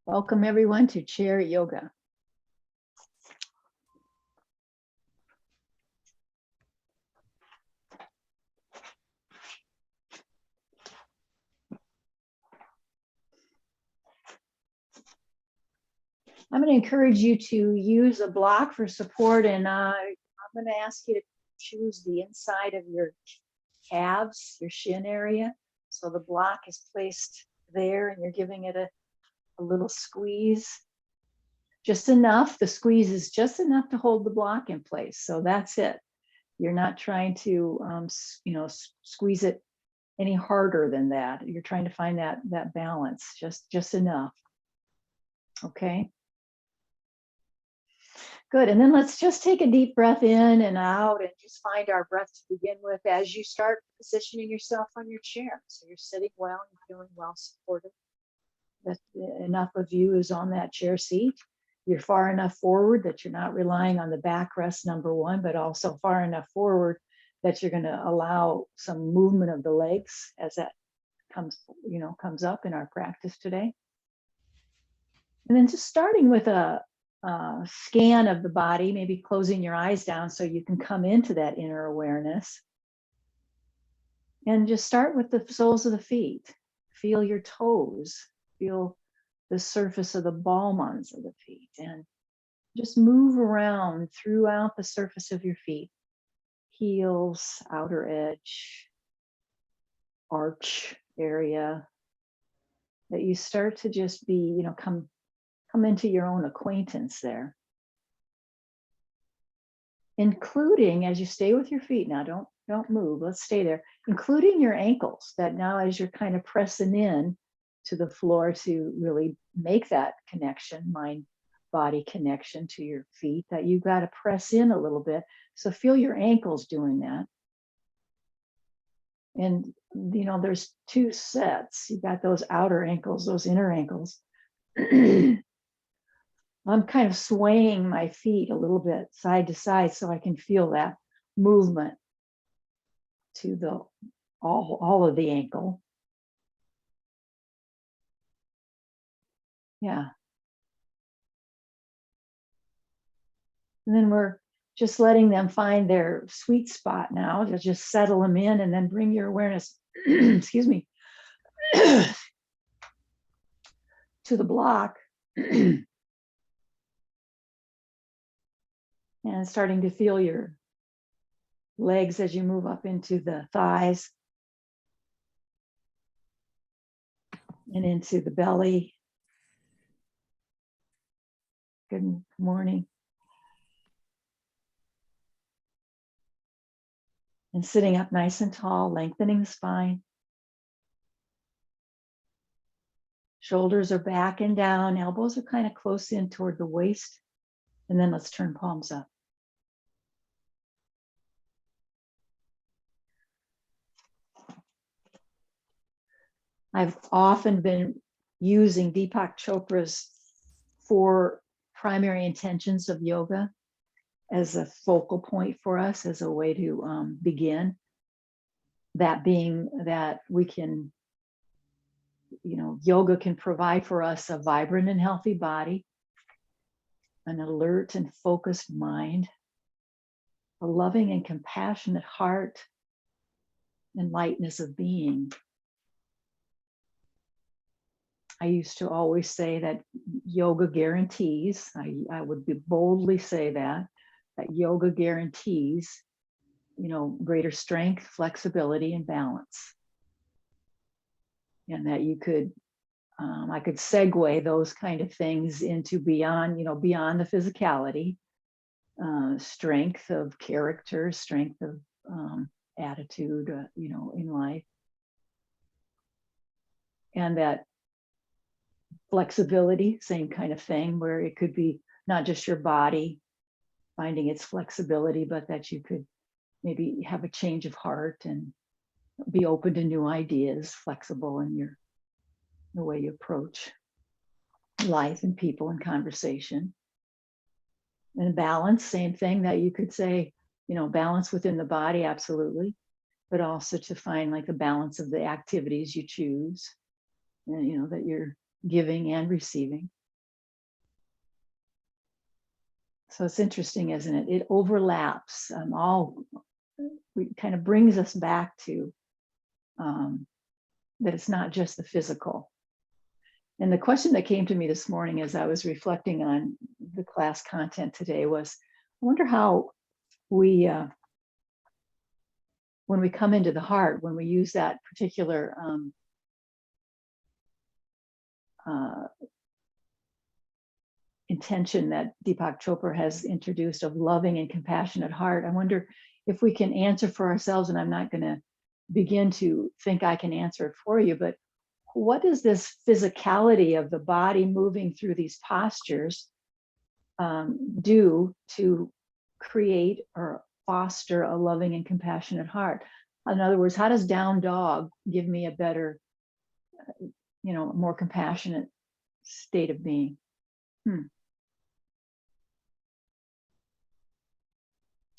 Welcome everyone to chair yoga. I'm going to encourage you to use a block for support, and I'm going to ask you to choose the inside of your calves, your shin area. So the block is placed there and you're giving it a little squeeze. Just enough. The squeeze is just enough to hold the block in place. So that's it. You're not trying to, squeeze it any harder than that. You're trying to find that balance, just enough. Okay. Good. And then let's just take a deep breath in and out and just find our breath to begin with as you start positioning yourself on your chair. So you're sitting well and feeling well supported. That enough of you is on that chair seat. You're far enough forward that you're not relying on the backrest, number one, but also far enough forward that you're going to allow some movement of the legs as that comes up in our practice today. And then just starting with a scan of the body, maybe closing your eyes down so you can come into that inner awareness. And just start with the soles of the feet. Feel your toes, feel the surface of the ball-mons of the feet, and just move around throughout the surface of your feet. Heels, outer edge, arch area, that you start to just be, come into your own acquaintance there. Including, as you stay with your feet now, don't move, let's stay there, including your ankles, that now as you're kind of pressing in to the floor to really make that connection, mind-body connection to your feet, that you've got to press in a little bit. So feel your ankles doing that. And, there's two sets. You've got those outer ankles, those inner ankles. I'm kind of swaying my feet a little bit side to side so I can feel that movement to the all of the ankle. Yeah. And then we're just letting them find their sweet spot now. To just settle them in and then bring your awareness, excuse me, to the block. And starting to feel your legs as you move up into the thighs and into the belly. Good morning. And sitting up nice and tall, lengthening the spine. Shoulders are back and down, elbows are kind of close in toward the waist. And then let's turn palms up. I've often been using Deepak Chopra's 4 primary intentions of yoga as a focal point for us, as a way to begin. That being that we can, yoga can provide for us a vibrant and healthy body, an alert and focused mind, a loving and compassionate heart, and lightness of being. I used to always say that yoga guarantees, I would boldly say that yoga guarantees, greater strength, flexibility, and balance. And that you could, I could segue those kind of things into beyond the physicality, strength of character, strength of attitude, in life. And that flexibility, same kind of thing, where it could be not just your body finding its flexibility, but that you could maybe have a change of heart and be open to new ideas, flexible in the way you approach life and people and conversation. And balance, same thing, that you could say, balance within the body, absolutely, but also to find like the balance of the activities you choose, and that you're giving and receiving. So it's interesting, isn't it? It overlaps. It kind of brings us back to that it's not just the physical. And the question that came to me this morning as I was reflecting on the class content today was, I wonder how we, when we come into the heart, when we use that particular intention that Deepak Chopra has introduced of loving and compassionate heart, I wonder if we can answer for ourselves, and I'm not going to begin to think I can answer it for you, but what does this physicality of the body moving through these postures do to create or foster a loving and compassionate heart? In other words, how does down dog give me a better, more compassionate state of being?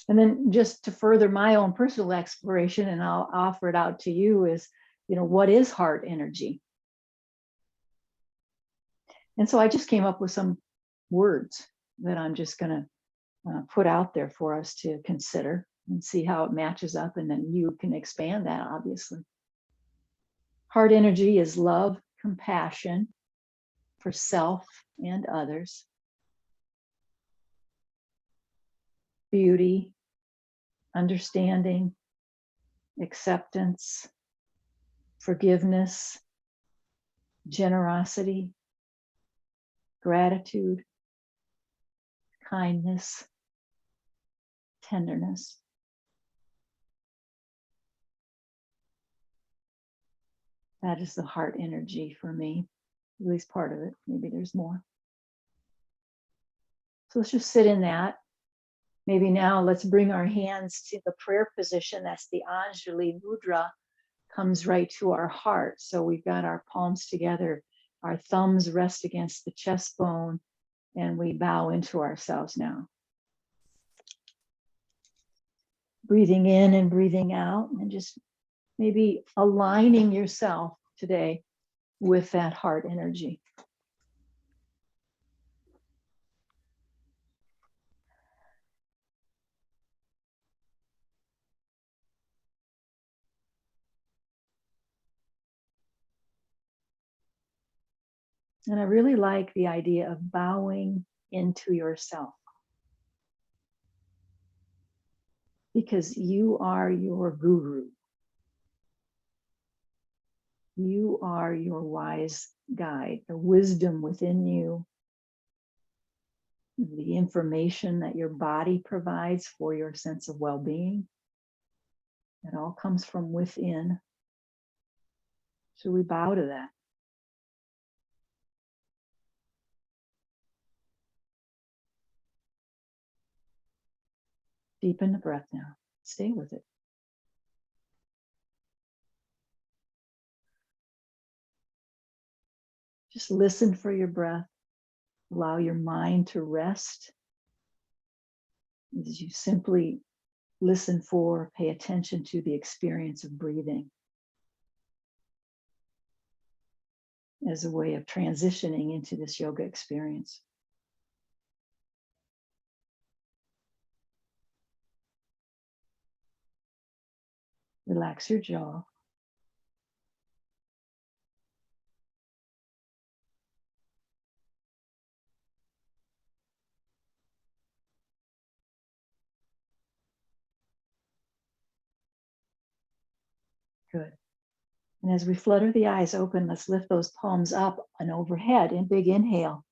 And then just to further my own personal exploration, and I'll offer it out to you, is, what is heart energy? And so I just came up with some words that I'm just going to put out there for us to consider and see how it matches up. And then you can expand that, obviously. Heart energy is love, compassion for self and others, beauty, understanding, acceptance, forgiveness, generosity, gratitude, kindness, tenderness. That is the heart energy for me, at least part of it. Maybe there's more. So let's just sit in that. Maybe now let's bring our hands to the prayer position. That's the Anjali Mudra, comes right to our heart. So we've got our palms together, our thumbs rest against the chest bone, and we bow into ourselves now. Breathing in and breathing out, and just maybe aligning yourself today with that heart energy. And I really like the idea of bowing into yourself, because you are your guru. You are your wise guide, the wisdom within you, the information that your body provides for your sense of well-being. It all comes from within. So we bow to that. Deepen the breath now. Stay with it. Just listen for your breath. Allow your mind to rest as you simply listen for, pay attention to the experience of breathing as a way of transitioning into this yoga experience. Relax your jaw. Good. And as we flutter the eyes open, let's lift those palms up and overhead in big inhale.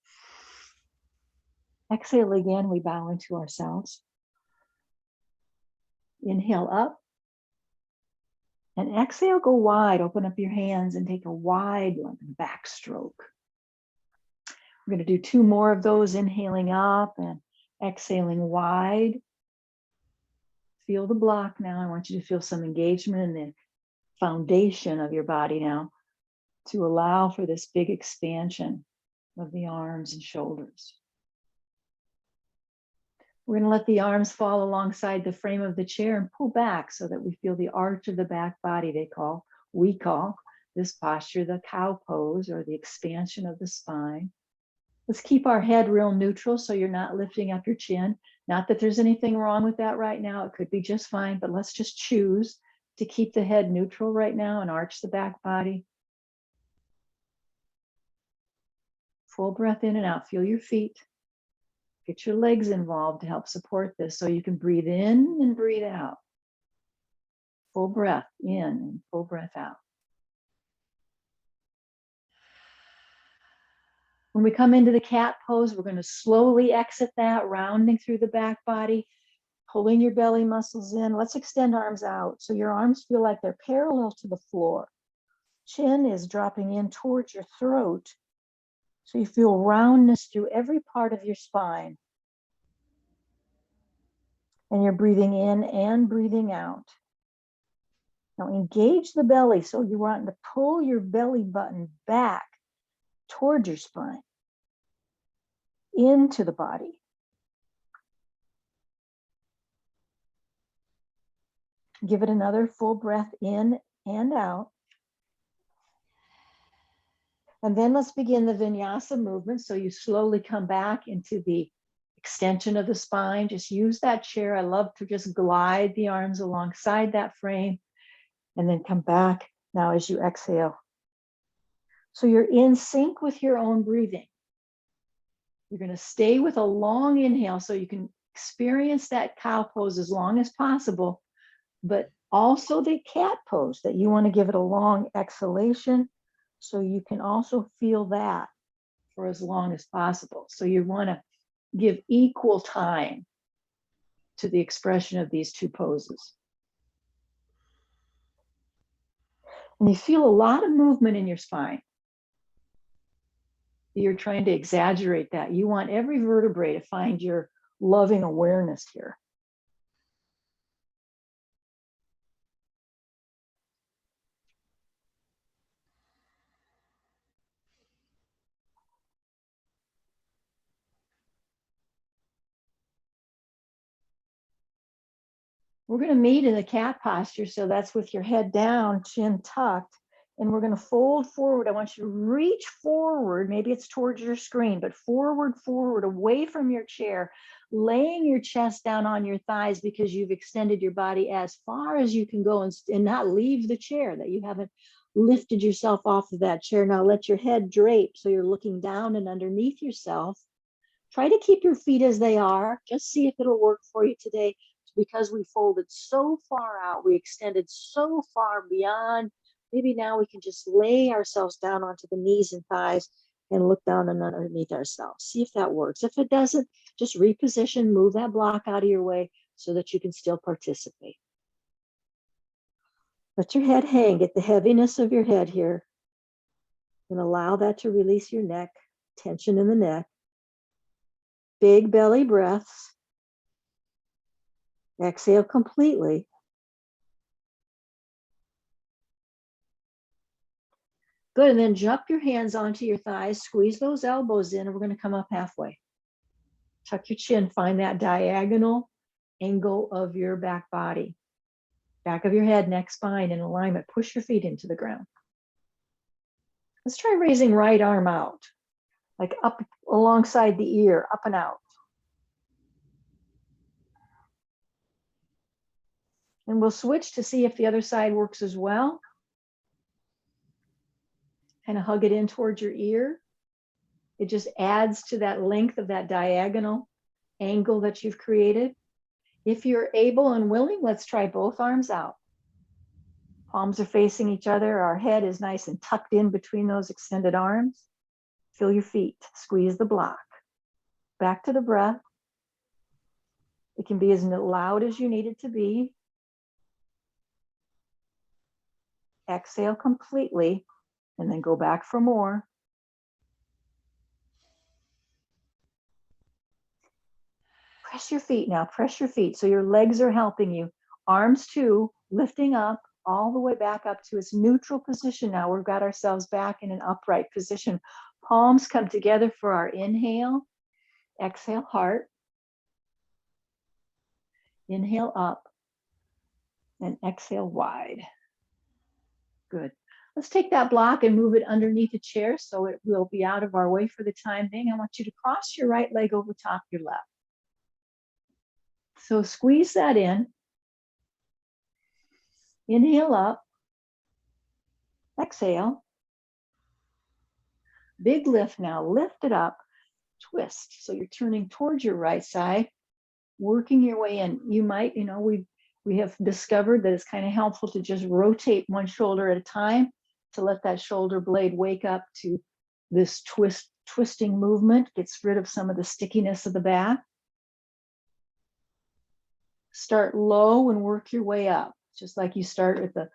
Exhale again, we bow into ourselves. Inhale up. And exhale, go wide. Open up your hands and take a wide backstroke. We're going to do 2 more of those, inhaling up and exhaling wide. Feel the block now. I want you to feel some engagement in the foundation of your body now to allow for this big expansion of the arms and shoulders. We're going to let the arms fall alongside the frame of the chair and pull back so that we feel the arch of the back body. We call this posture the cow pose, or the expansion of the spine. Let's keep our head real neutral so you're not lifting up your chin. Not that there's anything wrong with that right now. It could be just fine, but let's just choose to keep the head neutral right now and arch the back body. Full breath in and out. Feel your feet. Get your legs involved to help support this so you can breathe in and breathe out. Full breath in and full breath out. When we come into the cat pose, we're going to slowly exit that, rounding through the back body, pulling your belly muscles in. Let's extend arms out so your arms feel like they're parallel to the floor. Chin is dropping in towards your throat, so you feel roundness through every part of your spine. And you're breathing in and breathing out. Now engage the belly, so you want to pull your belly button back towards your spine, into the body. Give it another full breath in and out. And then let's begin the vinyasa movement. So you slowly come back into the extension of the spine. Just use that chair. I love to just glide the arms alongside that frame and then come back now as you exhale. So you're in sync with your own breathing. You're going to stay with a long inhale so you can experience that cow pose as long as possible, but also the cat pose that you want to give it a long exhalation so you can also feel that for as long as possible. So you want to give equal time to the expression of these two poses. And you feel a lot of movement in your spine. You're trying to exaggerate that. You want every vertebrae to find your loving awareness here. We're going to meet in the cat posture. So that's with your head down, chin tucked. And we're going to fold forward. I want you to reach forward. Maybe it's towards your screen, but forward, away from your chair, laying your chest down on your thighs because you've extended your body as far as you can go and not leave the chair, that you haven't lifted yourself off of that chair. Now let your head drape so you're looking down and underneath yourself. Try to keep your feet as they are. Just see if it'll work for you today. Because we folded so far out, we extended so far beyond. Maybe now we can just lay ourselves down onto the knees and thighs and look down and underneath ourselves. See if that works. If it doesn't, just reposition, move that block out of your way so that you can still participate. Let your head hang. Get the heaviness of your head here. And allow that to release your neck, tension in the neck. Big belly breaths. Exhale completely. Good, and then jump your hands onto your thighs, squeeze those elbows in, and we're going to come up halfway. Tuck your chin, find that diagonal angle of your back body. Back of your head, neck, spine in alignment. Push your feet into the ground. Let's try raising right arm out, like up alongside the ear, up and out. And we'll switch to see if the other side works as well. Kind of hug it in towards your ear. It just adds to that length of that diagonal angle that you've created. If you're able and willing, let's try both arms out. Palms are facing each other. Our head is nice and tucked in between those extended arms. Feel your feet. Squeeze the block. Back to the breath. It can be as loud as you need it to be. Exhale completely, and then go back for more. Press your feet now. Press your feet so your legs are helping you. Arms too, lifting up all the way back up to its neutral position. Now we've got ourselves back in an upright position. Palms come together for our inhale. Exhale, heart. Inhale up and exhale wide. Good. Let's take that block and move it underneath the chair so it will be out of our way for the time being. I want you to cross your right leg over top your left. So squeeze that in. Inhale up. Exhale. Big lift now. Lift it up. Twist. So you're turning towards your right side, working your way in. You might, we have discovered that it's kind of helpful to just rotate one shoulder at a time to let that shoulder blade wake up to this twisting movement, gets rid of some of the stickiness of the back. Start low and work your way up, just like you start at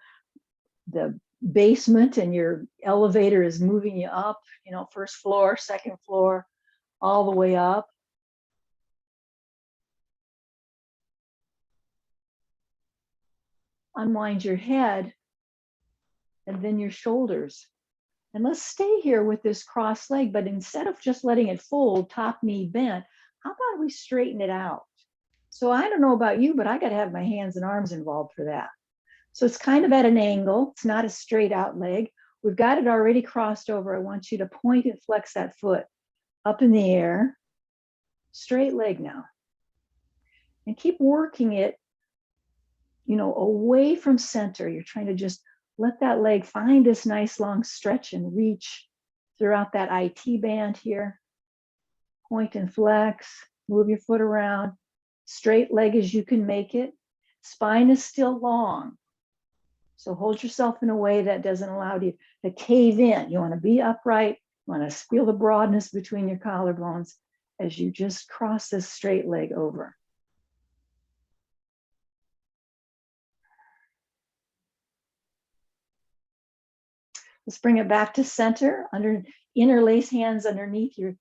the basement and your elevator is moving you up, first floor, second floor, all the way up. Unwind your head and then your shoulders. And let's stay here with this cross leg, but instead of just letting it fold, top knee bent, how about we straighten it out? So I don't know about you, but I got to have my hands and arms involved for that. So it's kind of at an angle. It's not a straight out leg. We've got it already crossed over. I want you to point and flex that foot up in the air. Straight leg now. And keep working it, away from center. You're trying to just let that leg find this nice long stretch and reach throughout that IT band here. Point and flex, move your foot around. Straight leg as you can make it. Spine is still long. So hold yourself in a way that doesn't allow you to cave in. You want to be upright. You want to feel the broadness between your collarbones as you just cross this straight leg over. Let's bring it back to center. Interlace hands underneath your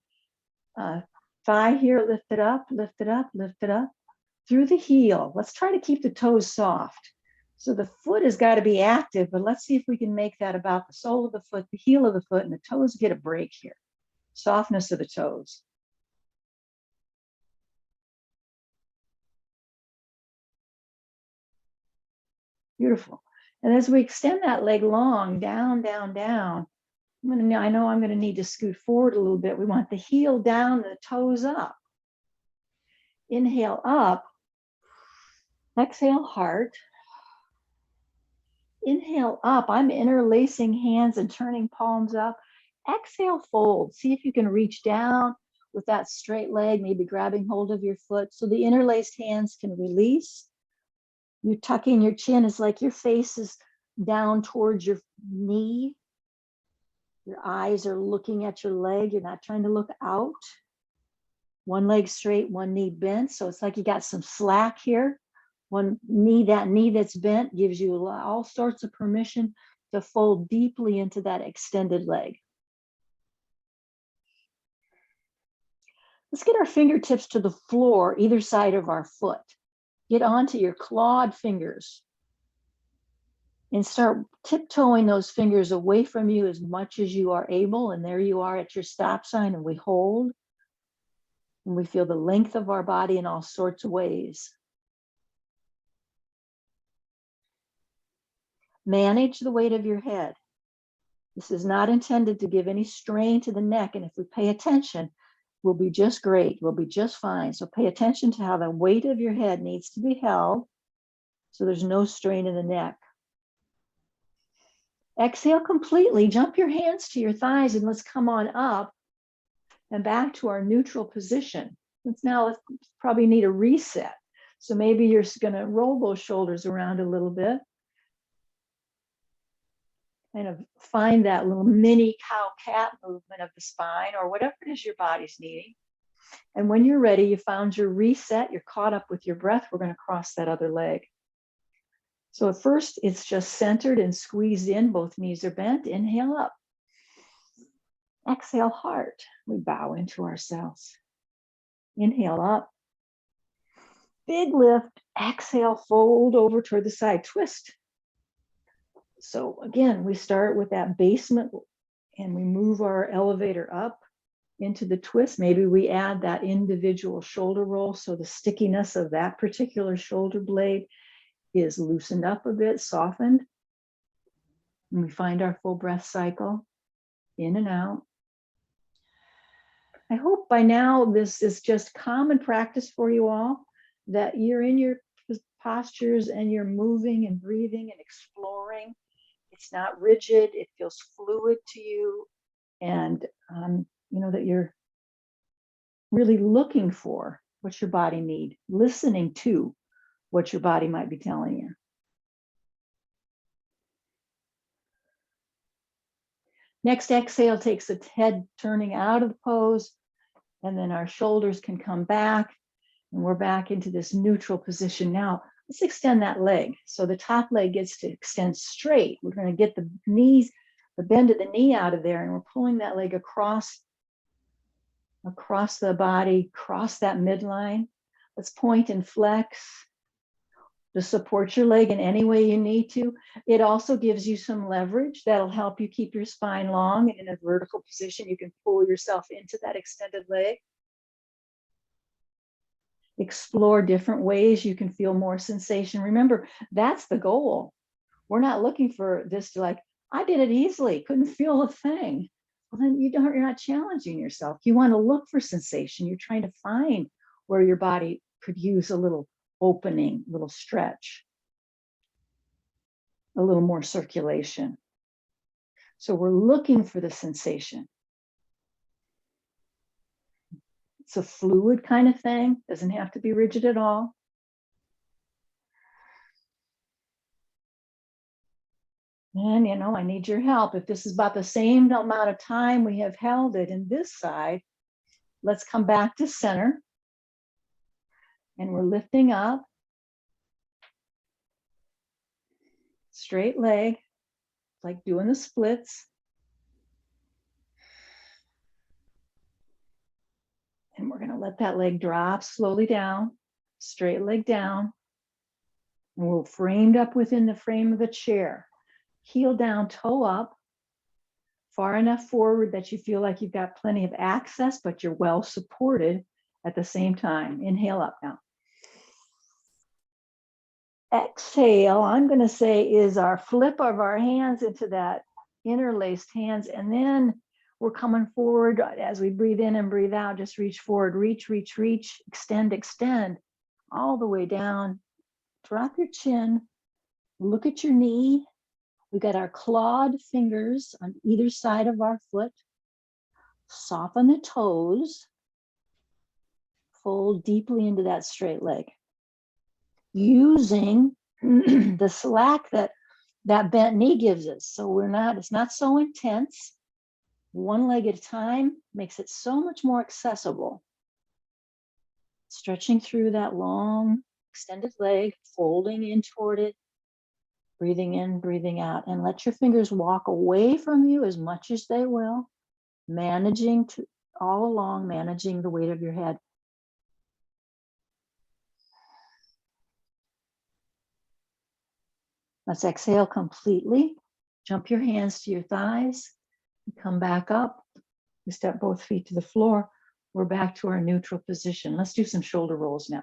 thigh here. Lift it up, lift it up, lift it up. Through the heel. Let's try to keep the toes soft. So the foot has got to be active, but let's see if we can make that about the sole of the foot, the heel of the foot, and the toes get a break here. Softness of the toes. Beautiful. And as we extend that leg long, down, down, down, I know I'm going to need to scoot forward a little bit. We want the heel down, the toes up. Inhale up. Exhale, heart. Inhale up. I'm interlacing hands and turning palms up. Exhale, fold. See if you can reach down with that straight leg, maybe grabbing hold of your foot. So the interlaced hands can release. You tuck in your chin. It's like your face is down towards your knee. Your eyes are looking at your leg. You're not trying to look out. One leg straight, one knee bent. So it's like you got some slack here. One knee, that knee that's bent gives you all sorts of permission to fold deeply into that extended leg. Let's get our fingertips to the floor, either side of our foot. Get onto your clawed fingers and start tiptoeing those fingers away from you as much as you are able. And there you are at your stop sign, and we hold. And we feel the length of our body in all sorts of ways. Manage the weight of your head. This is not intended to give any strain to the neck. And if we pay attention, we'll be just great. We'll be just fine. So pay attention to how the weight of your head needs to be held so there's no strain in the neck. Exhale completely. Jump your hands to your thighs and let's come on up and back to our neutral position. Let's probably need a reset. So maybe you're going to roll those shoulders around a little bit. Kind of find that little mini cow-cat movement of the spine or whatever it is your body's needing. And when you're ready, you found your reset, you're caught up with your breath, we're going to cross that other leg. So at first, it's just centered and squeezed in. Both knees are bent. Inhale up. Exhale, heart. We bow into ourselves. Inhale up. Big lift. Exhale, fold over toward the side. Twist. So again, we start with that basement and we move our elevator up into the twist. Maybe we add that individual shoulder roll so the stickiness of that particular shoulder blade is loosened up a bit, softened. And we find our full breath cycle, in and out. I hope by now this is just common practice for you all, that you're in your postures and you're moving and breathing and exploring. It's not rigid, it feels fluid to you. And you know that you're really looking for what your body needs, listening to what your body might be telling you. Next exhale takes the head turning out of the pose, and then our shoulders can come back, and we're back into this neutral position. Now, let's extend that leg. So the top leg gets to extend straight. We're going to get the knees, the bend of the knee out of there, and we're pulling that leg across the body, cross that midline. Let's point and flex to support your leg in any way you need to. It also gives you some leverage that'll help you keep your spine long and in a vertical position. You can pull yourself into that extended leg. Explore different ways you can feel more sensation. Remember, that's the goal. We're not looking for this to like, I did it easily, couldn't feel a thing. Well, then you're not challenging yourself. You want to look for sensation. You're trying to find where your body could use a little opening, a little stretch, a little more circulation. So we're looking for the sensation. It's a fluid kind of thing, doesn't have to be rigid at all. And, you know, I need your help. If this is about the same amount of time we have held it in this side, let's come back to center. And we're lifting up. Straight leg, like doing the splits. And we're going to let that leg drop slowly down, straight leg down. And we're framed up within the frame of the chair. Heel down, toe up, far enough forward that you feel like you've got plenty of access, but you're well supported at the same time. Inhale up now. Exhale, I'm going to say, is our flip of our hands into that interlaced hands. And then we're coming forward as we breathe in and breathe out. Just reach forward, reach, reach, reach, extend, extend, all the way down. Drop your chin, look at your knee. We got our clawed fingers on either side of our foot. Soften the toes. Fold deeply into that straight leg. Using the slack that bent knee gives us. So it's not so intense. One leg at a time makes it so much more accessible. Stretching through that long, extended leg, folding in toward it. Breathing in, breathing out, and let your fingers walk away from you as much as they will, managing all along, managing the weight of your head. Let's exhale completely. Jump your hands to your thighs. Come back up. We step both feet to the floor. We're back to our neutral position. Let's do some shoulder rolls now.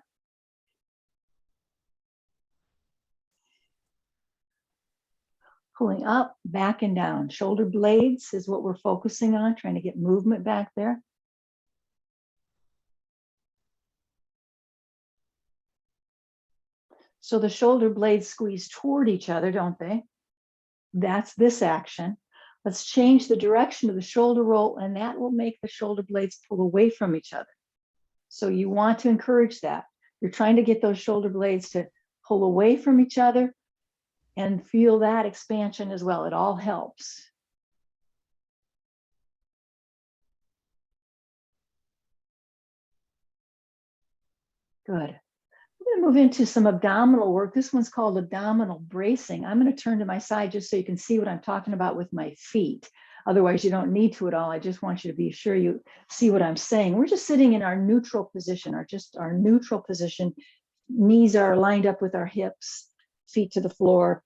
Pulling up, back and down. Shoulder blades is what we're focusing on, trying to get movement back there. So the shoulder blades squeeze toward each other, don't they? That's this action. Let's change the direction of the shoulder roll, and that will make the shoulder blades pull away from each other. So you want to encourage that. You're trying to get those shoulder blades to pull away from each other and feel that expansion as well. It all helps. Good. We're going to move into some abdominal work. This one's called abdominal bracing. I'm going to turn to my side just so you can see what I'm talking about with my feet. Otherwise, you don't need to at all. I just want you to be sure you see what I'm saying. We're just sitting in our neutral position, our neutral position. Knees are lined up with our hips, feet to the floor.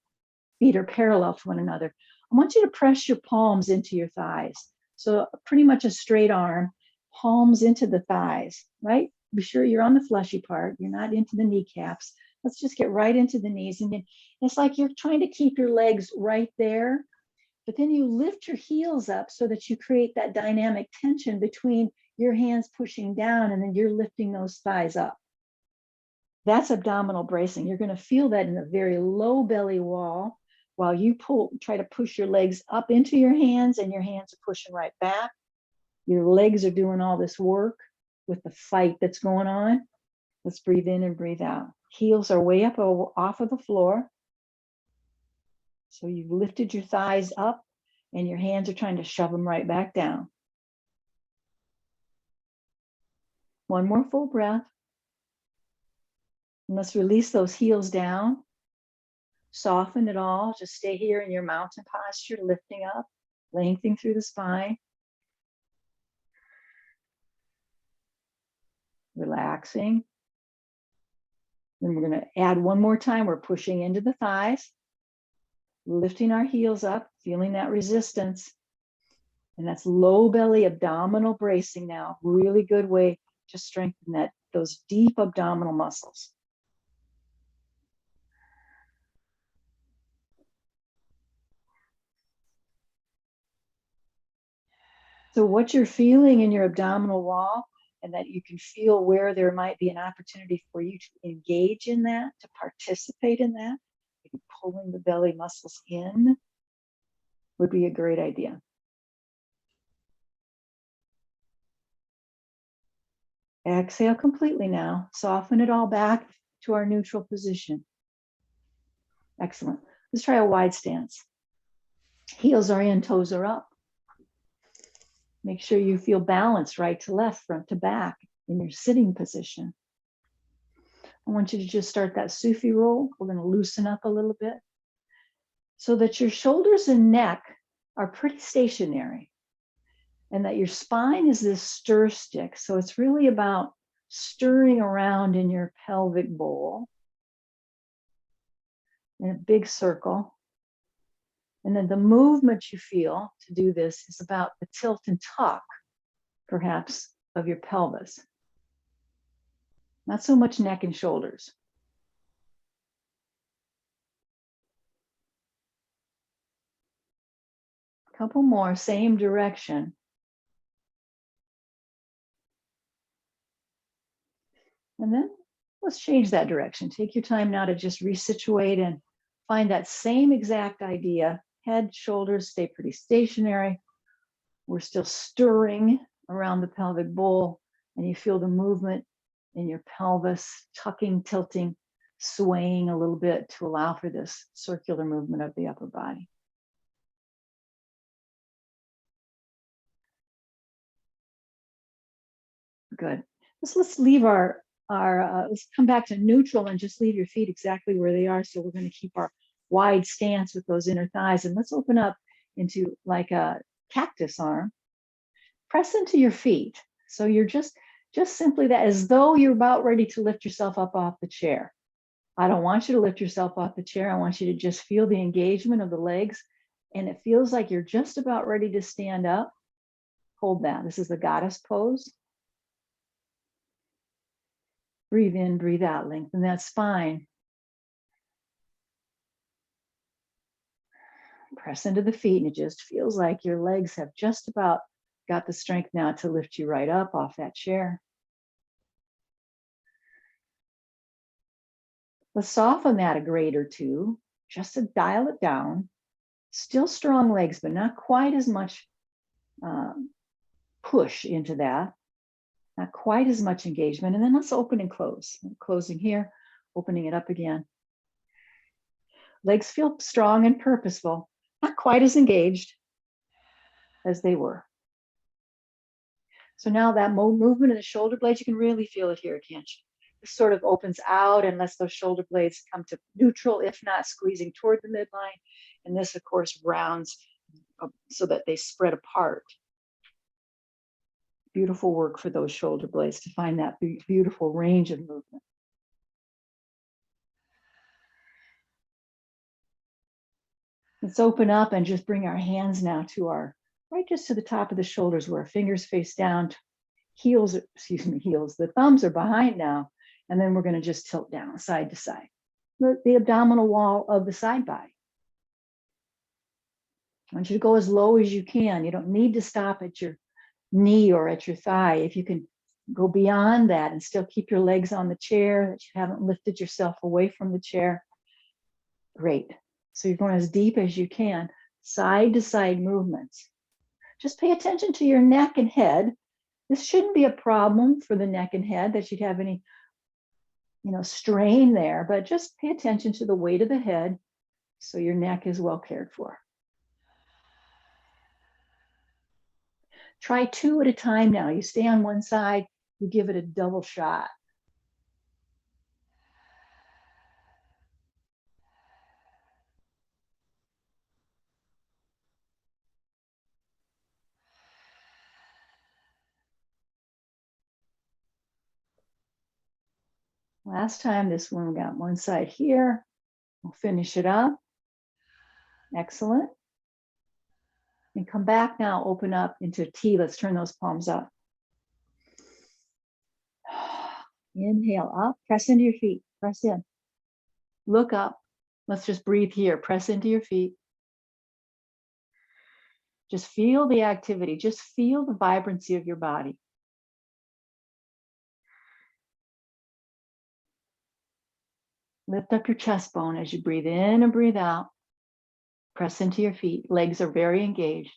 Feet are parallel to one another. I want you to press your palms into your thighs. So pretty much a straight arm, palms into the thighs, right? Be sure you're on the fleshy part. You're not into the kneecaps. Let's just get right into the knees. And then it's like you're trying to keep your legs right there But then you lift your heels up so that you create that dynamic tension between your hands pushing down and then you're lifting those thighs up. That's abdominal bracing. You're going to feel that in a very low belly wall while you try to push your legs up into your hands and your hands are pushing right back. Your legs are doing all this work with the fight that's going on. Let's breathe in and breathe out. Heels are way up off of the floor. So you've lifted your thighs up and your hands are trying to shove them right back down. One more full breath. And let's release those heels down. Soften it all. Just stay here in your mountain posture, lifting up, lengthening through the spine. Relaxing. Then we're going to add one more time. We're pushing into the thighs, lifting our heels up, feeling that resistance. And that's low belly abdominal bracing now. Really good way to strengthen those deep abdominal muscles. So what you're feeling in your abdominal wall, and that you can feel where there might be an opportunity for you to engage in that, to participate in that, maybe pulling the belly muscles in would be a great idea. Exhale completely now. Soften it all back to our neutral position. Excellent. Let's try a wide stance. Heels are in, toes are up. Make sure you feel balanced right to left, front to back in your sitting position. I want you to just start that Sufi roll. We're going to loosen up a little bit so that your shoulders and neck are pretty stationary and that your spine is this stir stick. So it's really about stirring around in your pelvic bowl in a big circle. And then the movement you feel to do this is about the tilt and tuck, perhaps, of your pelvis. Not so much neck and shoulders. A couple more, same direction. And then let's change that direction. Take your time now to just resituate and find that same exact idea. Head, shoulders stay pretty stationary. We're still stirring around the pelvic bowl, and you feel the movement in your pelvis, tucking, tilting, swaying a little bit to allow for this circular movement of the upper body. Good. Let's leave let's come back to neutral and just leave your feet exactly where they are. So we're going to keep our wide stance with those inner thighs, and let's open up into like a cactus arm. Press into your feet. So you're just simply that, as though you're about ready to lift yourself up off the chair. I don't want you to lift yourself off the chair. I want you to just feel the engagement of the legs, and it feels like you're just about ready to stand up. Hold that. This is the goddess pose. Breathe in, breathe out, lengthen that spine. Press into the feet, and it just feels like your legs have just about got the strength now to lift you right up off that chair. Let's soften that a grade or two, just to dial it down. Still strong legs, but not quite as much push into that. Not quite as much engagement. And then let's open and close. Closing here, opening it up again. Legs feel strong and purposeful, not quite as engaged as they were. So now that movement in the shoulder blades, you can really feel it here, can't you? This sort of opens out and lets those shoulder blades come to neutral, if not squeezing toward the midline. And this, of course, rounds so that they spread apart. Beautiful work for those shoulder blades to find that beautiful range of movement. Let's open up and just bring our hands now to right just to the top of the shoulders where our fingers face down, heels, the thumbs are behind now. And then we're going to just tilt down side to side. The abdominal wall of the side body. I want you to go as low as you can. You don't need to stop at your knee or at your thigh. If you can go beyond that and still keep your legs on the chair, that you haven't lifted yourself away from the chair, great. So you're going as deep as you can, side to side movements. Just pay attention to your neck and head. This shouldn't be a problem for the neck and head that you'd have any, strain there, but just pay attention to the weight of the head so your neck is well cared for. Try 2 at a time now. You stay on one side, you give it a double shot. Last time, this one got one side here. We'll finish it up. Excellent. And come back now, open up into T. Let's turn those palms up. Inhale up, press into your feet, press in. Look up. Let's just breathe here. Press into your feet. Just feel the activity. Just feel the vibrancy of your body. Lift up your chest bone as you breathe in and breathe out. Press into your feet. Legs are very engaged.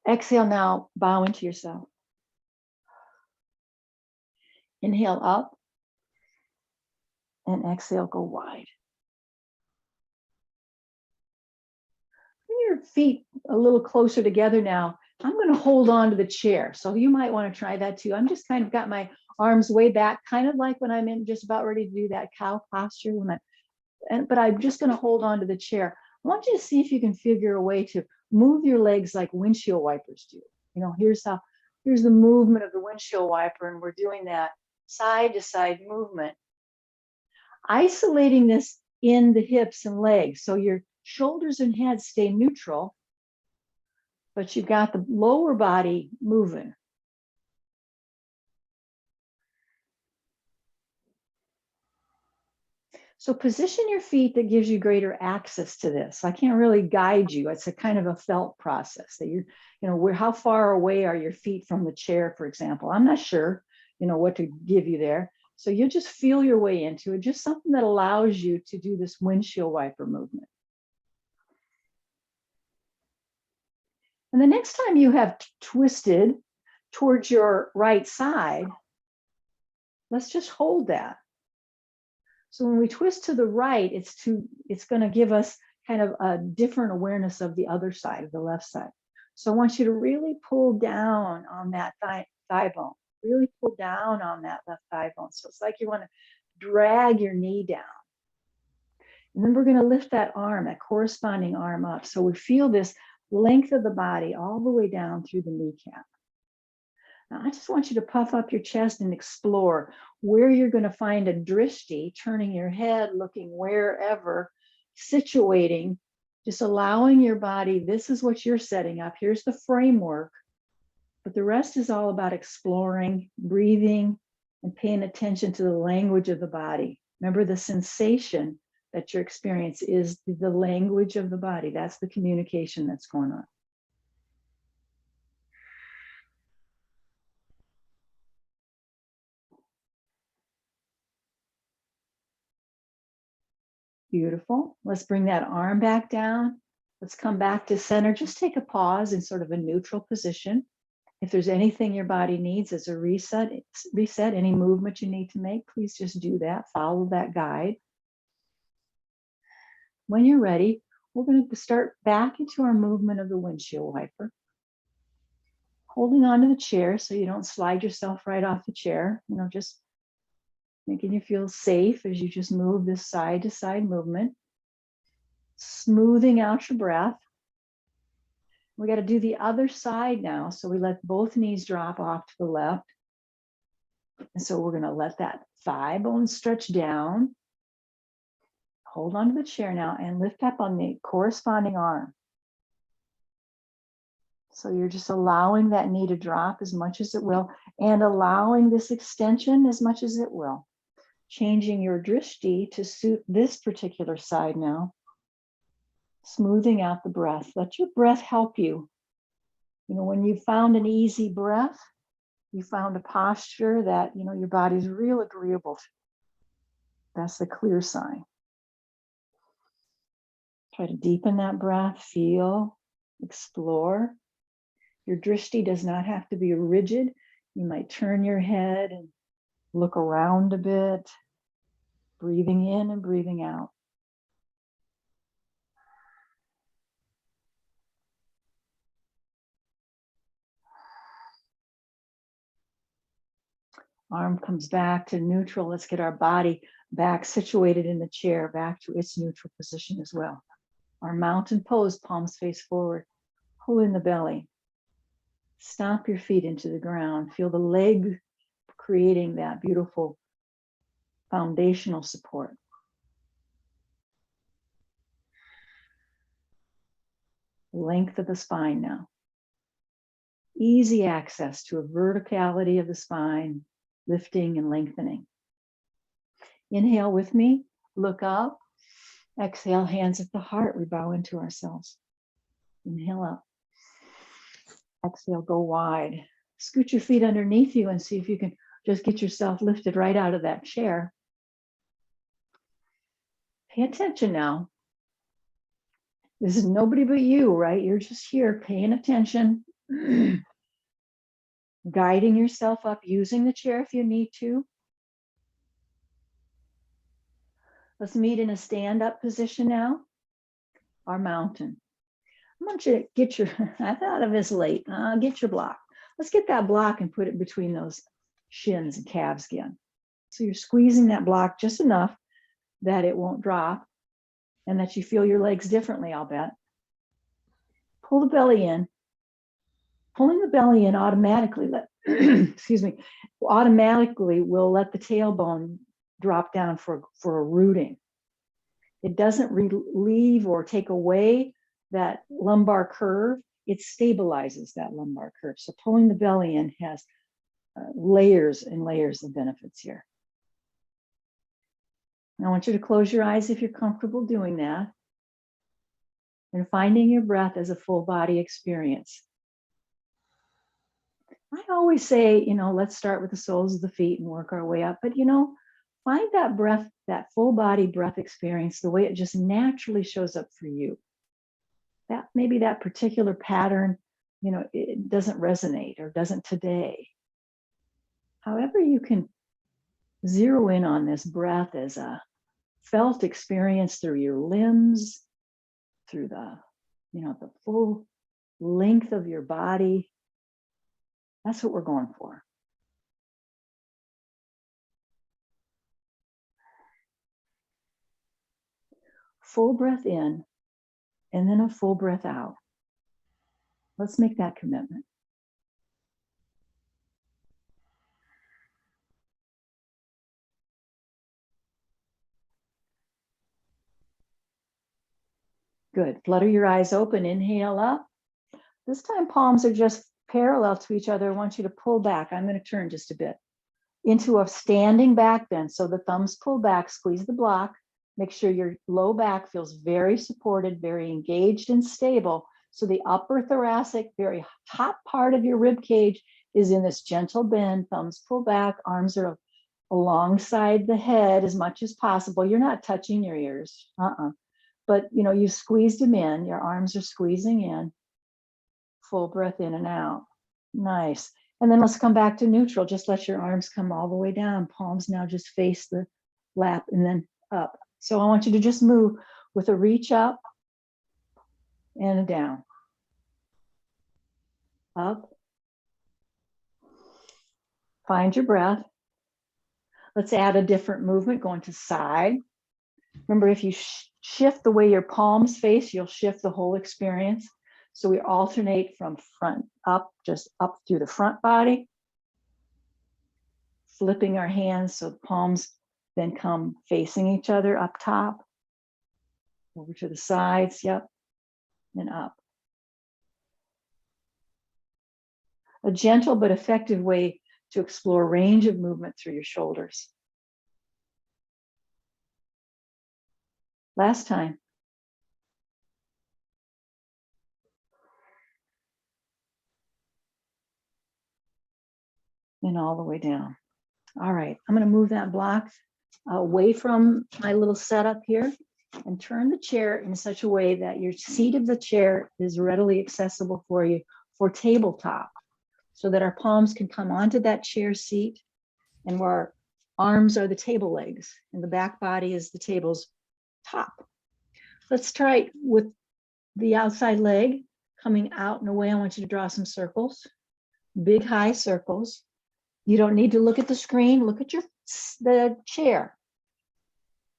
Exhale now, bow into yourself. Inhale up and exhale, go wide. Bring your feet a little closer together now. I'm going to hold on to the chair. So you might want to try that too. I'm just kind of got my arms way back, kind of like when I'm in just about ready to do that cow posture. But I'm just going to hold on to the chair. I want you to see if you can figure a way to move your legs like windshield wipers do. Here's the movement of the windshield wiper, and we're doing that side to side movement. Isolating this in the hips and legs. So your shoulders and head stay neutral, but you've got the lower body moving. So position your feet that gives you greater access to this. I can't really guide you. It's a kind of a felt process that how far away are your feet from the chair, for example? I'm not sure, what to give you there. So you just feel your way into it, just something that allows you to do this windshield wiper movement. And the next time you have twisted towards your right side, let's just hold that. So when we twist to the right, it's going to give us kind of a different awareness of the other side, of the left side. So I want you to really pull down on that thigh bone, really pull down on that left thigh bone. So it's like you want to drag your knee down. And then we're going to lift that arm, that corresponding arm up. So we feel this length of the body all the way down through the kneecap. Now, I just want you to puff up your chest and explore where you're going to find a drishti, turning your head, looking wherever, situating, just allowing your body. This is what you're setting up. Here's the framework. But the rest is all about exploring, breathing, and paying attention to the language of the body. Remember, the sensation that you experience is the language of the body. That's the communication that's going on. Beautiful. Let's bring that arm back down. Let's come back to center. Just take a pause in sort of a neutral position. If there's anything your body needs as a reset, any movement you need to make, please just do that. Follow that guide. When you're ready, we're going to start back into our movement of the windshield wiper. Holding onto the chair so you don't slide yourself right off the chair, just making you feel safe as you just move this side to side movement. Smoothing out your breath. We got to do the other side now. So we let both knees drop off to the left. And so we're going to let that thigh bone stretch down. Hold on to the chair now and lift up on the corresponding arm. So you're just allowing that knee to drop as much as it will and allowing this extension as much as it will. Changing your drishti to suit this particular side now. Smoothing out the breath. Let your breath help you. You know, when you found an easy breath, you found a posture that, you know, your body's real agreeable to. That's the clear sign. Try to deepen that breath, feel, explore. Your drishti does not have to be rigid. You might turn your head and look around a bit, breathing in and breathing out. Arm comes back to neutral. Let's get our body back situated in the chair, back to its neutral position as well. Our mountain pose, palms face forward. Pull in the belly. Stomp your feet into the ground. Feel the leg creating that beautiful foundational support. Length of the spine now. Easy access to a verticality of the spine, lifting and lengthening. Inhale with me, look up. Exhale, hands at the heart, we bow into ourselves. Inhale up. Exhale, go wide. Scoot your feet underneath you and see if you can just get yourself lifted right out of that chair. Pay attention now. This is nobody but you, right? You're just here paying attention, guiding yourself up, using the chair if you need to. Let's meet in a stand-up position now. Our mountain. I want you to get your, I thought of this late, get your block. Let's get that block and put it between those shins and calves again. So you're squeezing that block just enough that it won't drop and that you feel your legs differently, I'll bet. Pull the belly in. Pulling the belly in automatically, automatically will let the tailbone drop down for a rooting. It doesn't relieve or take away that lumbar curve, it stabilizes that lumbar curve. So pulling the belly in has layers and layers of benefits here. I want you to close your eyes if you're comfortable doing that. And finding your breath as a full body experience. I always say, you know, let's start with the soles of the feet and work our way up. But, you know, find that breath, that full body breath experience, the way it just naturally shows up for you. That maybe that particular pattern, you know, it doesn't resonate or doesn't today. However, you can zero in on this breath as a felt experience through your limbs, through the, you know, the full length of your body. That's what we're going for. Full breath in, and then a full breath out. Let's make that commitment. Good. Flutter your eyes open. Inhale up. This time palms are just parallel to each other. I want you to pull back. I'm going to turn just a bit into a standing back bend. So the thumbs pull back, squeeze the block. Make sure your low back feels very supported, very engaged and stable. So the upper thoracic, very top part of your rib cage is in this gentle bend. Thumbs pull back, arms are alongside the head as much as possible. You're not touching your ears, but you know, you squeezed them in, your arms are squeezing in. Full breath in and out. Nice. And then let's come back to neutral. Just let your arms come all the way down. Palms now just face the lap and then up. So I want you to just move with a reach up and a down. Up. Find your breath. Let's add a different movement, going to side. Remember, if you shift the way your palms face, you'll shift the whole experience. So we alternate from front up, just up through the front body. Flipping our hands so the palms then come facing each other up top. Over to the sides, yep, and up. A gentle but effective way to explore range of movement through your shoulders. Last time. and all the way down. All right, I'm going to move that block away from my little setup here and turn the chair in such a way that your seat of the chair is readily accessible for you for tabletop, so that our palms can come onto that chair seat, and where our arms are the table legs and the back body is the table's top. Let's try it with the outside leg coming out and away. I want you to draw some circles, big high circles. You don't need to look at the screen. Look at the chair.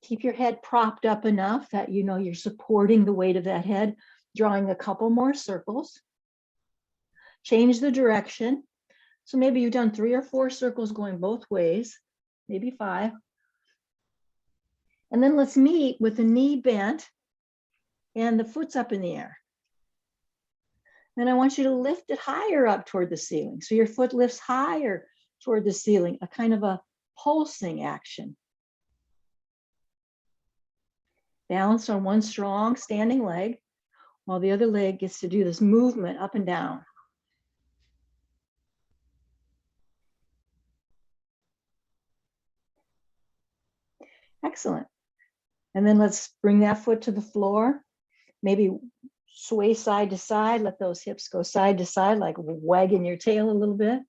Keep your head propped up enough that you know you're supporting the weight of that head, drawing a couple more circles. Change the direction. So maybe you've done 3 or 4 circles going both ways, maybe 5. And then let's meet with the knee bent and the foot's up in the air. Then I want you to lift it higher up toward the ceiling. So your foot lifts higher toward the ceiling, a kind of a pulsing action. Balance on one strong standing leg, while the other leg gets to do this movement up and down. Excellent. And then let's bring that foot to the floor. Maybe sway side to side. Let those hips go side to side, like wagging your tail a little bit.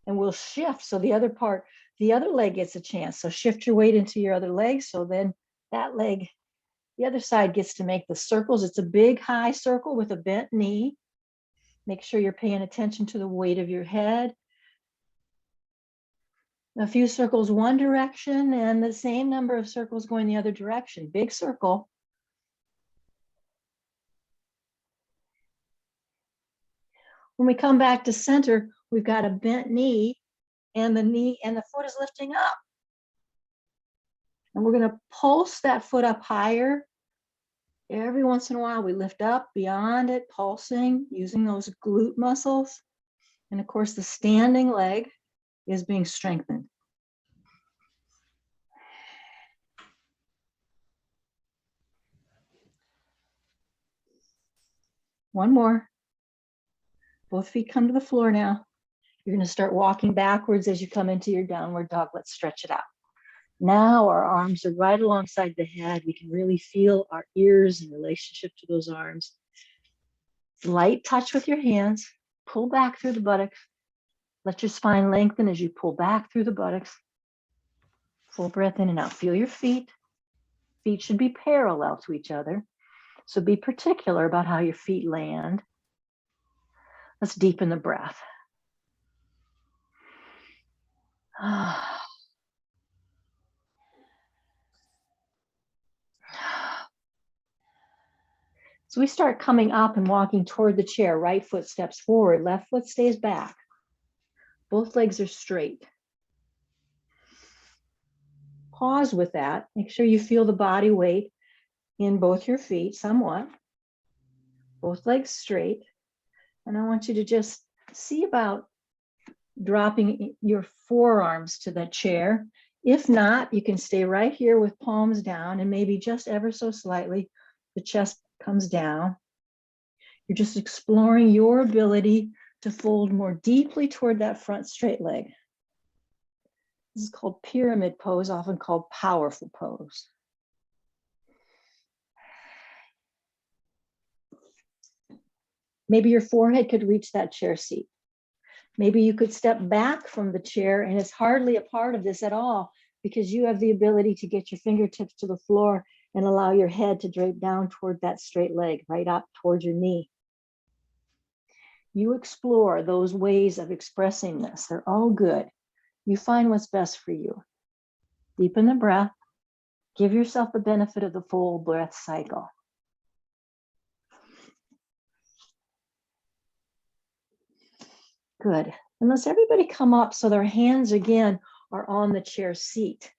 And we'll shift. So the other leg gets a chance. So shift your weight into your other leg. So then that leg, the other side gets to make the circles. It's a big high circle with a bent knee. Make sure you're paying attention to the weight of your head. A few circles one direction and the same number of circles going the other direction. Big circle. When we come back to center, we've got a bent knee and the foot is lifting up. And we're going to pulse that foot up higher. Every once in a while, we lift up beyond it, pulsing, using those glute muscles. And of course, the standing leg is being strengthened. One more. Both feet come to the floor now. You're going to start walking backwards as you come into your downward dog. Let's stretch it out. Now our arms are right alongside the head. We can really feel our ears in relationship to those arms. Light touch with your hands. Pull back through the buttocks. Let your spine lengthen as you pull back through the buttocks. Full breath in and out. Feel your feet. Feet should be parallel to each other. So be particular about how your feet land. Let's deepen the breath. So we start coming up and walking toward the chair. Right foot steps forward, left foot stays back. Both legs are straight. Pause with that. Make sure you feel the body weight in both your feet somewhat. Both legs straight. And I want you to just see about dropping your forearms to the chair. If not, you can stay right here with palms down and maybe just ever so slightly, the chest comes down. You're just exploring your ability to fold more deeply toward that front straight leg. This is called pyramid pose, often called powerful pose. Maybe your forehead could reach that chair seat. Maybe you could step back from the chair, and it's hardly a part of this at all because you have the ability to get your fingertips to the floor and allow your head to drape down toward that straight leg, right up towards your knee. You explore those ways of expressing this. They're all good. You find what's best for you. Deepen the breath. Give yourself the benefit of the full breath cycle. Good. And let's everybody come up so their hands again are on the chair seat.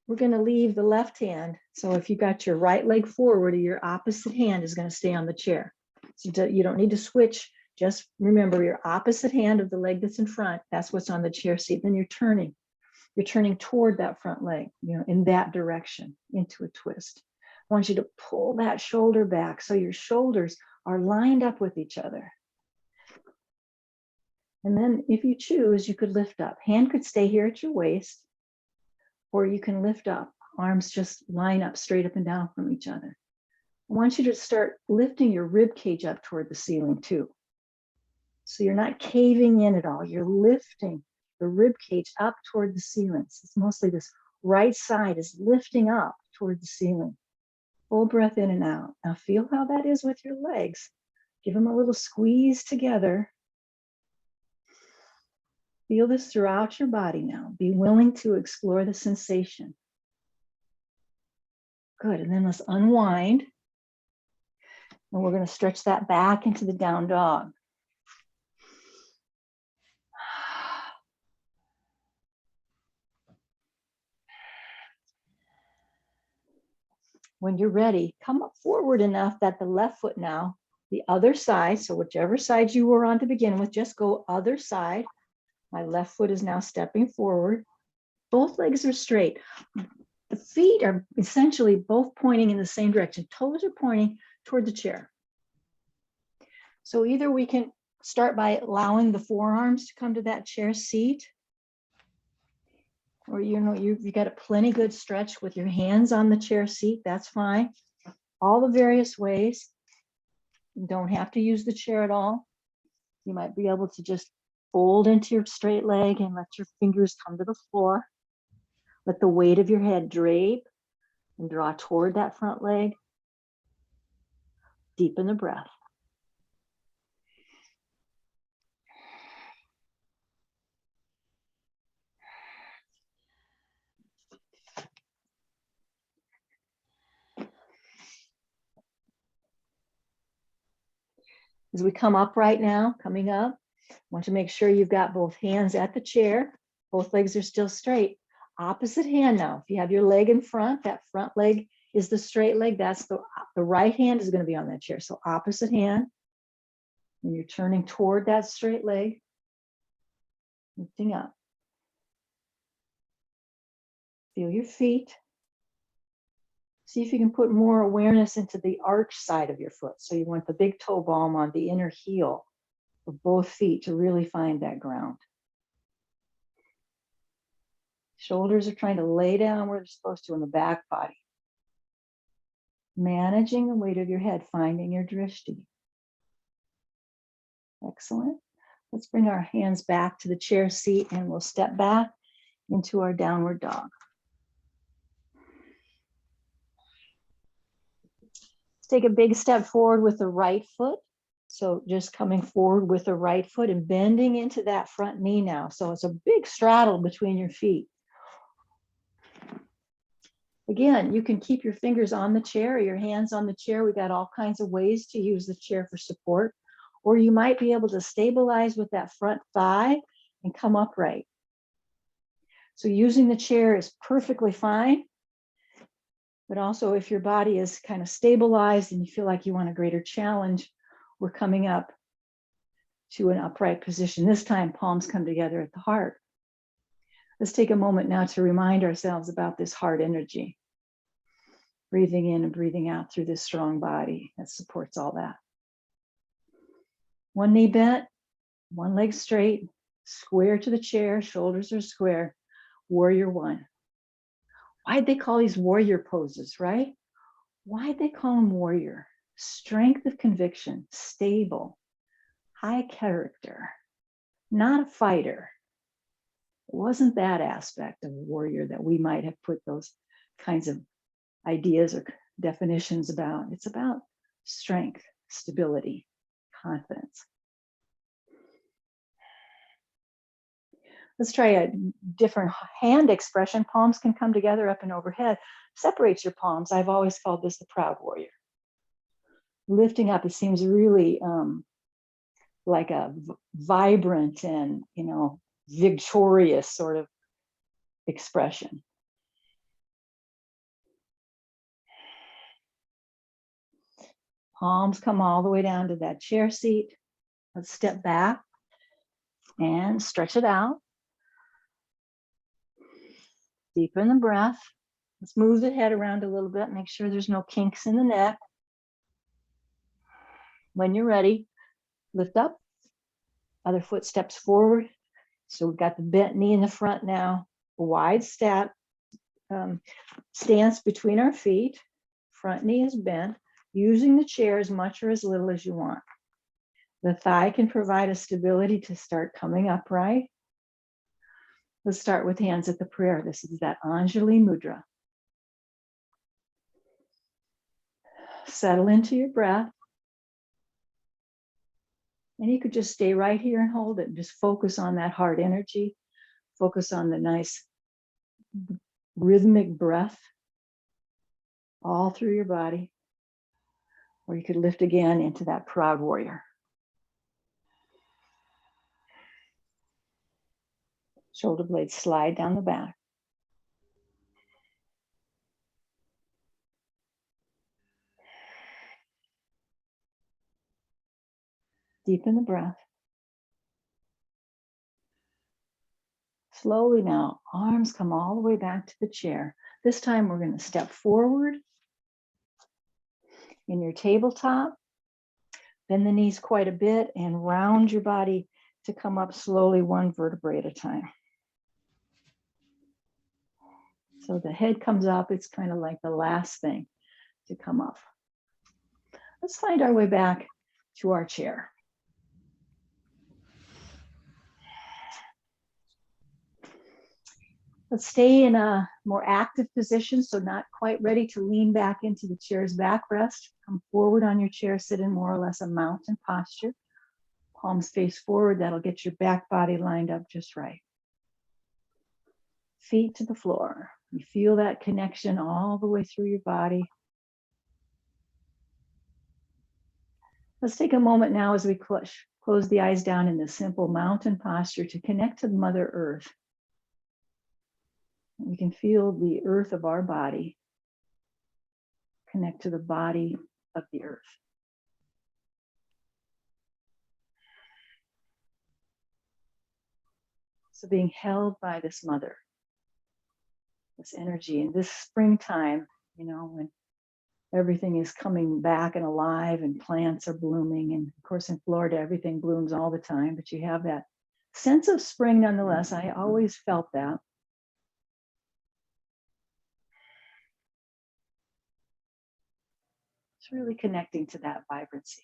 We're going to leave the left hand. So if you got your right leg forward, your opposite hand is going to stay on the chair. So you don't need to switch. Just remember your opposite hand of the leg that's in front. That's what's on the chair seat. Then you're turning. You're turning toward that front leg, in that direction, into a twist. I want you to pull that shoulder back so your shoulders are lined up with each other. And then if you choose, you could lift up. Hand could stay here at your waist, or you can lift up. Arms just line up straight up and down from each other. I want you to start lifting your rib cage up toward the ceiling too. So you're not caving in at all. You're lifting the rib cage up toward the ceiling. So it's mostly this right side is lifting up toward the ceiling. Full breath in and out. Now feel how that is with your legs. Give them a little squeeze together. Feel this throughout your body now. Be willing to explore the sensation. Good, and then let's unwind. And we're going to stretch that back into the down dog. When you're ready, come up forward enough that the left foot now, the other side, so whichever side you were on to begin with, just go other side. My left foot is now stepping forward. Both legs are straight. The feet are essentially both pointing in the same direction. Toes are pointing toward the chair. So either we can start by allowing the forearms to come to that chair seat, or you got a plenty good stretch with your hands on the chair seat. That's fine. All the various ways. You don't have to use the chair at all. You might be able to just fold into your straight leg and let your fingers come to the floor. Let the weight of your head drape and draw toward that front leg. Deepen the breath. As we come up right now, coming up, I want to make sure you've got both hands at the chair. Both legs are still straight. Opposite hand now. If you have your leg in front, that front leg is the straight leg. That's the right hand is going to be on that chair. So opposite hand. And you're turning toward that straight leg. Lifting up. Feel your feet. See if you can put more awareness into the arch side of your foot. So you want the big toe ball on the inner heel of both feet to really find that ground. Shoulders are trying to lay down where they're supposed to in the back body. Managing the weight of your head, finding your drishti. Excellent. Let's bring our hands back to the chair seat and we'll step back into our downward dog. Take a big step forward with the right foot. So just coming forward with the right foot and bending into that front knee now. So it's a big straddle between your feet. Again, you can keep your fingers on the chair or your hands on the chair. We got all kinds of ways to use the chair for support. Or you might be able to stabilize with that front thigh and come upright. So using the chair is perfectly fine. But also if your body is kind of stabilized and you feel like you want a greater challenge, we're coming up to an upright position. This time, palms come together at the heart. Let's take a moment now to remind ourselves about this heart energy. Breathing in and breathing out through this strong body that supports all that. One knee bent, one leg straight, square to the chair, shoulders are square. Warrior one. Why'd they call these warrior poses, right? Why'd they call them warrior? Strength of conviction, stable, high character, not a fighter. It wasn't that aspect of a warrior that we might have put those kinds of ideas or definitions about. It's about strength, stability, confidence. Let's try a different hand expression. Palms can come together up and overhead. Separates your palms. I've always called this the proud warrior. Lifting up, it seems really like a vibrant and, victorious sort of expression. Palms come all the way down to that chair seat. Let's step back and stretch it out. Deepen the breath. Let's move the head around a little bit. Make sure there's no kinks in the neck. When you're ready, lift up. Other foot steps forward. So we've got the bent knee in the front now, a wide stance between our feet. Front knee is bent, using the chair as much or as little as you want. The thigh can provide a stability to start coming upright. Let's start with hands at the prayer. This is that Anjali Mudra. Settle into your breath. And you could just stay right here and hold it. Just focus on that heart energy. Focus on the nice rhythmic breath all through your body. Or you could lift again into that proud warrior. Shoulder blades slide down the back. Deepen the breath. Slowly now, arms come all the way back to the chair. This time we're going to step forward in your tabletop. Bend the knees quite a bit and round your body to come up slowly, one vertebrae at a time. So the head comes up. It's kind of like the last thing to come up. Let's find our way back to our chair. Let's stay in a more active position, so not quite ready to lean back into the chair's backrest. Come forward on your chair, sit in more or less a mountain posture. Palms face forward, that'll get your back body lined up just right. Feet to the floor. You feel that connection all the way through your body. Let's take a moment now as we close the eyes down in this simple mountain posture to connect to Mother Earth. We can feel the earth of our body connect to the body of the earth. So being held by this mother, this energy, in this springtime, you know, when everything is coming back and alive and plants are blooming. And of course, in Florida, everything blooms all the time, but you have that sense of spring nonetheless. I always felt that. It's really connecting to that vibrancy.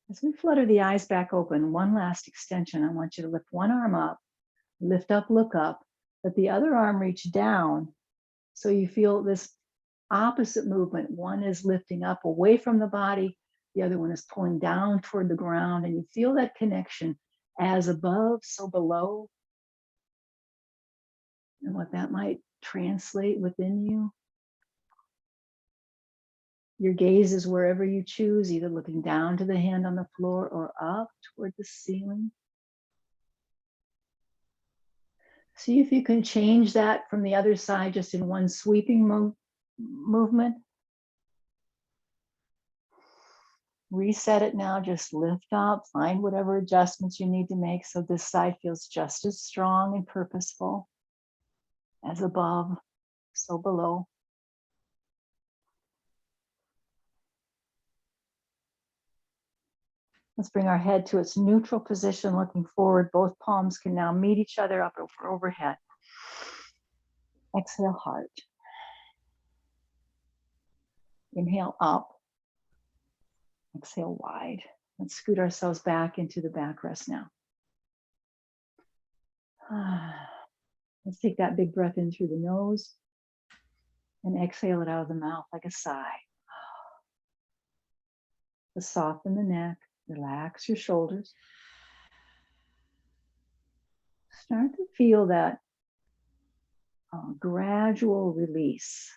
As we flutter the eyes back open, one last extension. I want you to lift one arm up, lift up, look up, let the other arm reach down. So you feel this opposite movement. One is lifting up away from the body, the other one is pulling down toward the ground, and you feel that connection as above, so below, and what that might translate within you. Your gaze is wherever you choose, either looking down to the hand on the floor or up toward the ceiling. See if you can change that from the other side just in one sweeping movement. Reset it now, just lift up, find whatever adjustments you need to make so this side feels just as strong and purposeful as above, so below. Let's bring our head to its neutral position, looking forward. Both palms can now meet each other up overhead. Exhale, heart. Inhale, up. Exhale, wide. Let's scoot ourselves back into the backrest now. Let's take that big breath in through the nose and exhale it out of the mouth like a sigh. Let's soften the neck, relax your shoulders. Start to feel that gradual release.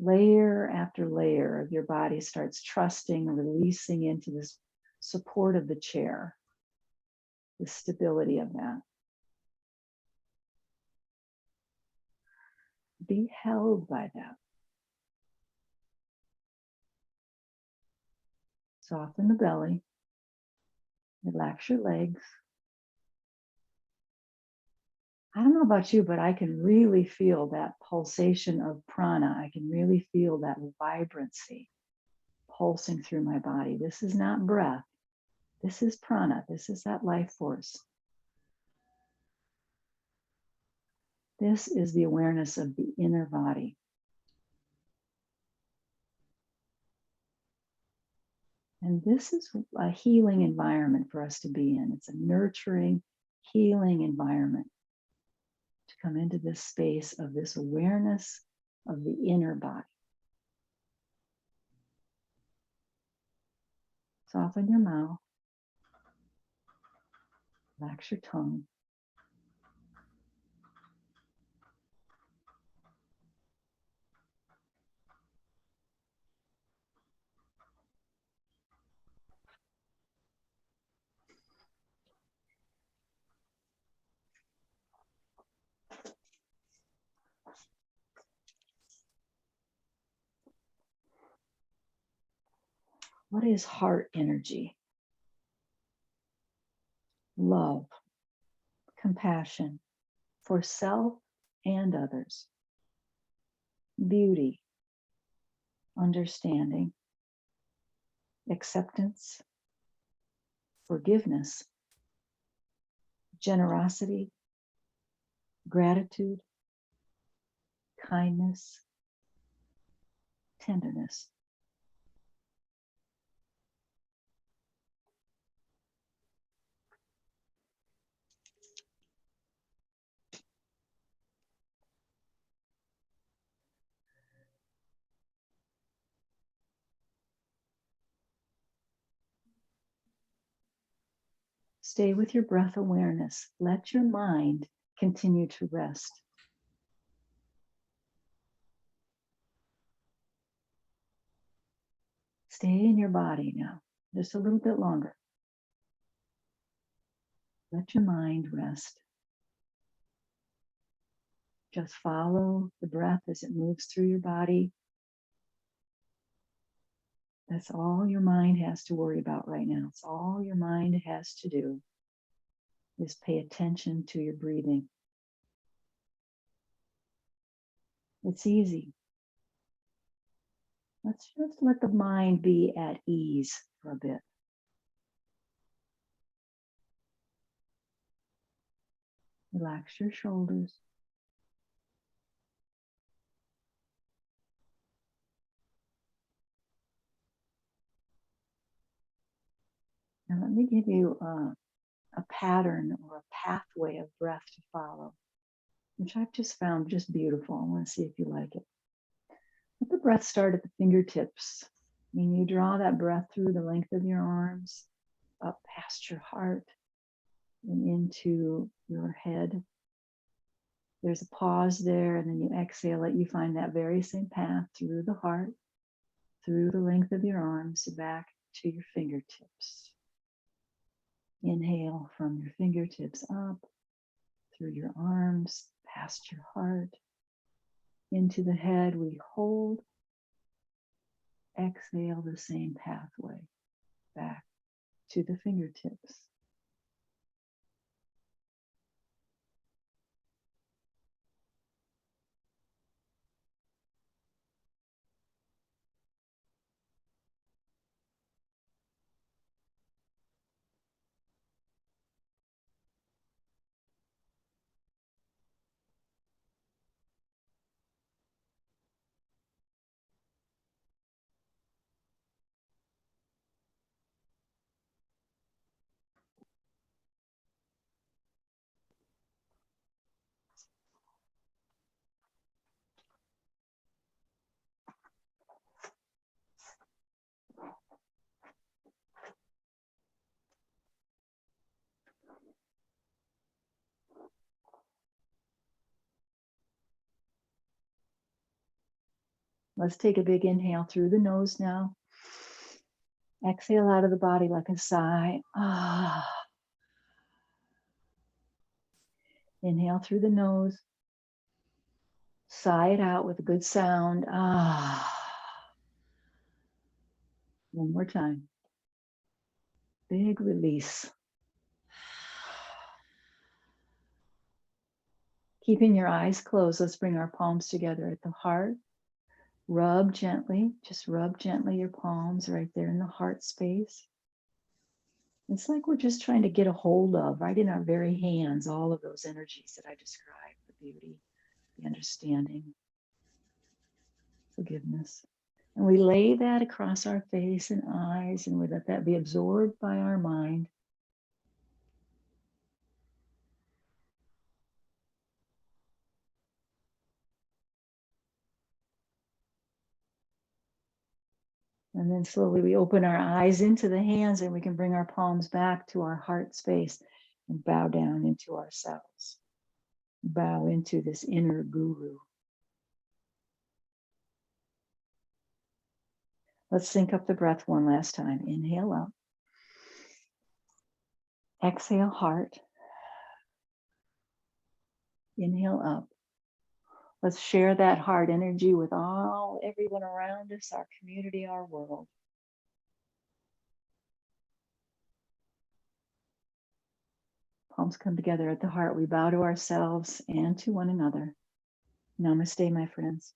Layer after layer of your body starts trusting and releasing into this support of the chair, the stability of that. Be held by that. Soften the belly. Relax your legs. I don't know about you, but I can really feel that pulsation of prana. I can really feel that vibrancy pulsing through my body. This is not breath. This is prana. This is that life force. This is the awareness of the inner body. And this is a healing environment for us to be in. It's a nurturing, healing environment to come into this space of this awareness of the inner body. Soften your mouth. Relax your tongue. What is heart energy? Love, compassion for self and others, beauty, understanding, acceptance, forgiveness, generosity, gratitude, kindness, tenderness. Stay with your breath awareness. Let your mind continue to rest. Stay in your body now, just a little bit longer. Let your mind rest. Just follow the breath as it moves through your body. That's all your mind has to worry about right now. It's all your mind has to do is pay attention to your breathing. It's easy. Let's just let the mind be at ease for a bit. Relax your shoulders. Now let me give you a pattern or a pathway of breath to follow, which I've just found just beautiful. I want to see if you like it. Let the breath start at the fingertips. I mean, you draw that breath through the length of your arms, up past your heart, and into your head. There's a pause there, and then you exhale it. You find that very same path through the heart, through the length of your arms, back to your fingertips. Inhale from your fingertips up, through your arms, past your heart, into the head. We hold. Exhale the same pathway back to the fingertips. Let's take a big inhale through the nose now. Exhale out of the body like a sigh. Inhale through the nose. Sigh it out with a good sound. One more time. Big release. Keeping your eyes closed, let's bring our palms together at the heart. Rub gently, just rub gently your palms right there in the heart space. It's like we're just trying to get a hold of, right in our very hands, all of those energies that I described, the beauty, the understanding, forgiveness. And we lay that across our face and eyes, and we let that be absorbed by our mind. And then slowly we open our eyes into the hands, and we can bring our palms back to our heart space and bow down into ourselves. Bow into this inner guru. Let's sync up the breath one last time. Inhale up. Exhale, heart. Inhale up. Let's share that heart energy with everyone around us, our community, our world. Palms come together at the heart. We bow to ourselves and to one another. Namaste, my friends.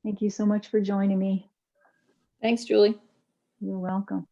Thank you so much for joining me. Thanks, Julie. You're welcome.